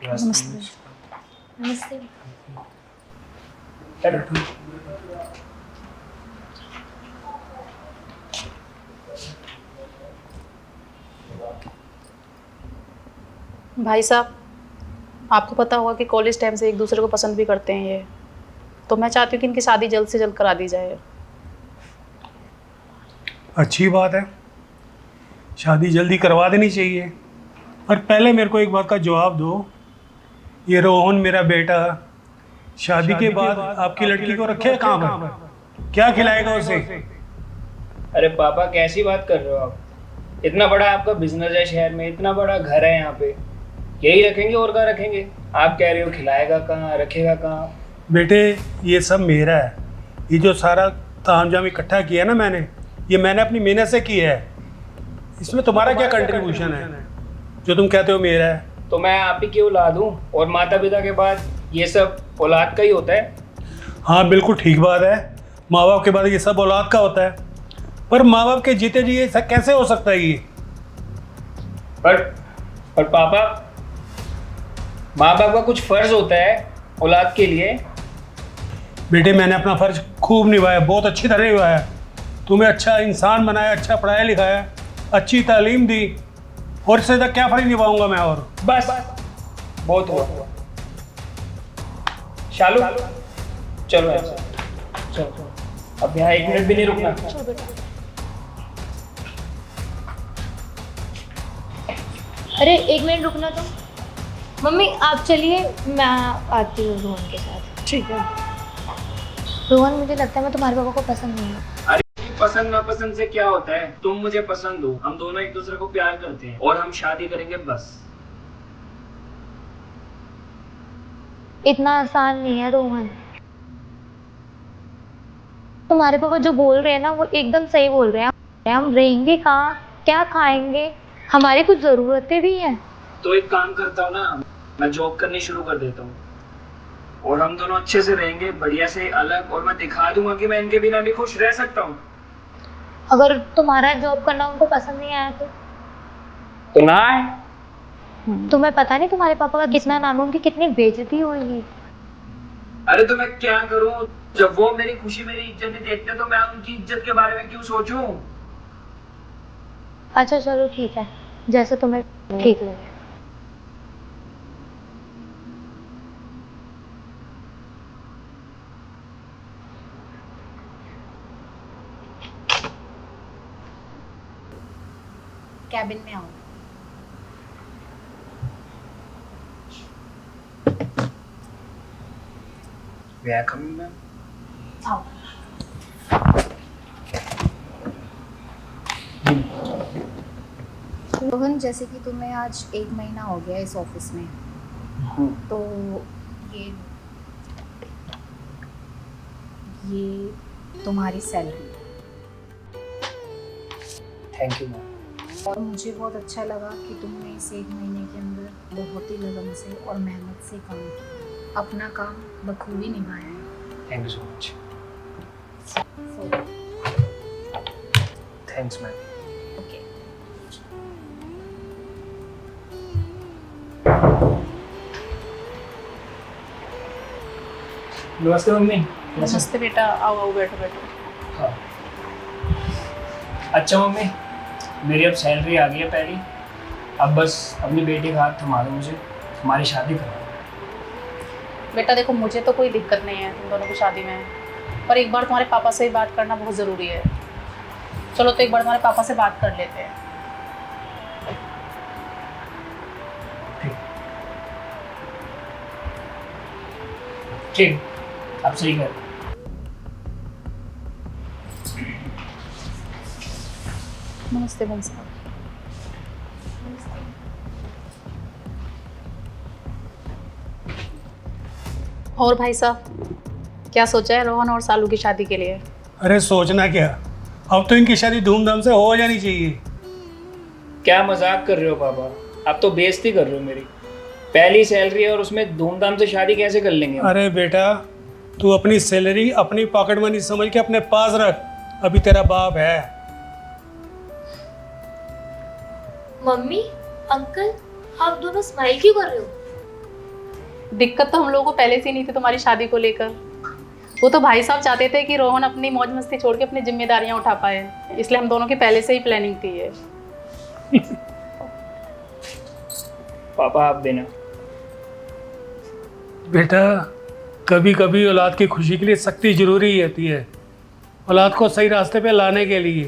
नमस्ते। नमस्ते। भाई साहब, आपको पता होगा कि कॉलेज टाइम से एक दूसरे को पसंद भी करते हैं ये, तो मैं चाहती हूँ कि इनकी शादी जल्द से जल्द करा दी जाए। अच्छी बात है, शादी जल्दी करवा देनी चाहिए। पर पहले मेरे को एक बात का जवाब दो, ये रोहन मेरा बेटा शादी के बाद आपकी लड़की को रखे कहाँ पर? क्या खिलाएगा उसे? अरे पापा कैसी बात कर रहे हो आप? इतना बड़ा आपका बिजनेस है शहर में, इतना बड़ा घर है यहाँ पे, यही रखेंगे और कहाँ रखेंगे? आप कह रहे हो खिलाएगा कहाँ, रखेगा कहाँ? बेटे ये सब मेरा है। ये जो सारा तामझाम इकट्ठा किया ना ये मैंने अपनी मेहनत से किया है। इसमें तुम्हारा क्या कंट्रीब्यूशन है जो तुम कहते हो मेरा है? तो मैं आप ही की औलाद हूँ और माता पिता के बाद ये सब औलाद का ही होता है। हाँ बिल्कुल ठीक बात है, माँ बाप के बाद ये सब औलाद का होता है। पर माँ बाप के जीते जी ये सब कैसे हो सकता है ये? पर पापा, माँ बाप का कुछ फर्ज होता है औलाद के लिए। बेटे मैंने अपना फर्ज खूब निभाया, बहुत अच्छी तरह निभाया। तुम्हें अच्छा इंसान बनाया, अच्छा पढ़ाया लिखाया, अच्छी तालीम दी, और इससे ज़्यादा क्या फर्ज निभाऊंगा मैं? और बस बहुत हुआ। शालू चलो ऐसे, चलो अब यहाँ 1 मिनट भी नहीं रुकना। अरे 1 मिनट रुकना तो। मम्मी आप चलिए, मैं आती हूँ रोहन के साथ। ठीक है। रोहन, मुझे लगता है मैं तुम्हारे पापा को पसंद नहीं हूँ। अरे पसंद नापसंद से क्या होता है? तुम मुझे पसंद हो, हम दोनों एक दूसरे को प्यार करते हैं और हम शादी करेंगे बस। इतना आसान नहीं है रोहन। तुम्हारे पापा जो बोल रहे हैं ना वो एकदम सही बोल रहे हैं। हम रहेंगे कहाँ, क्या खाएंगे, हमारी कुछ ज़रूरतें भी हैं। तो एक काम करता हूँ ना, मैं जॉब करनी शुरू कर देता हूँ और हम दोनों अच्छे से रहेंगे, बढ़िया से अलग, और मैं दिखा दूंगा कि मैं इनके बिना भी खुश रह सकता हूँ। अगर तुम्हारा जॉब करना उनको पसंद नहीं आया तो ना है। तुम्हें पता नहीं तुम्हारे पापा का कितना नाम, उनकी कितनी बेइज्जती होगी। अरे तो मैं क्या करूँ? जब वो मेरी खुशी मेरी इज्जत नहीं देखते तो मैं उनकी इज्जत के बारे में क्यों सोचूं? अच्छा चलो ठीक है, जैसे तुम्हें ठीक लगे। कैबिन में आओ। आओ। रोहन, जैसे कि तुम्हें आज 1 महीना हो गया इस ऑफिस में, तो ये तुम्हारी सैलरी। Thank you ma'am. और मुझे बहुत अच्छा लगा कि तुमने इस 1 महीने के अंदर बहुत ही लगन से और मेहनत से काम किया, अपना काम बखूबी निभाया है। Thank you so much. Thanks ma'am. Okay. नमस्ते मम्मी। नमस्ते बेटा, आओ आओ, बैठो बैठो। हाँ। अच्छा मम्मी, मेरी अब सैलरी आ गई है पहली, अब बस अपनी बेटी का हाथ थमा दो मुझे, हमारी शादी करा दो। बेटा देखो, मुझे तो कोई दिक्कत नहीं है तुम दोनों की शादी में, पर एक बार तुम्हारे पापा से ही बात करना बहुत ज़रूरी है। चलो तो एक बार तुम्हारे पापा से बात कर लेते हैं। ठीक, आप सही कर। नमस्ते भाई साहब। और भाई साहब, क्या सोचा है रोहन और सालू की शादी के लिए? अरे सोचना क्या, अब तो इनकी शादी धूमधाम से हो जानी चाहिए। क्या मजाक कर रहे हो पापा? आप तो बेइज्जती कर रहे हो मेरी। पहली सैलरी है और उसमें धूमधाम से शादी कैसे कर लेंगे हम? अरे बेटा तू अपनी सैलरी अपनी पॉकेट मनी समझ के अपने पास रख, अभी तेरा बाप है। मम्मी, अंकल, आप दोनों स्माइल क्यों कर रहे हो? दिक्कत तो हम लोगों को पहले से ही नहीं थी तुम्हारी शादी को लेकर। वो तो भाई साहब चाहते थे कि रोहन अपनी मौज मस्ती छोड़ के अपनी जिम्मेदारियां उठा पाए, इसलिए हम दोनों की पहले से ही प्लानिंग थी ये। पापा आप देना। बेटा, कभी कभी औलाद की खुशी के लिए सख्ती जरूरी होती है, औलाद को सही रास्ते पे लाने के लिए।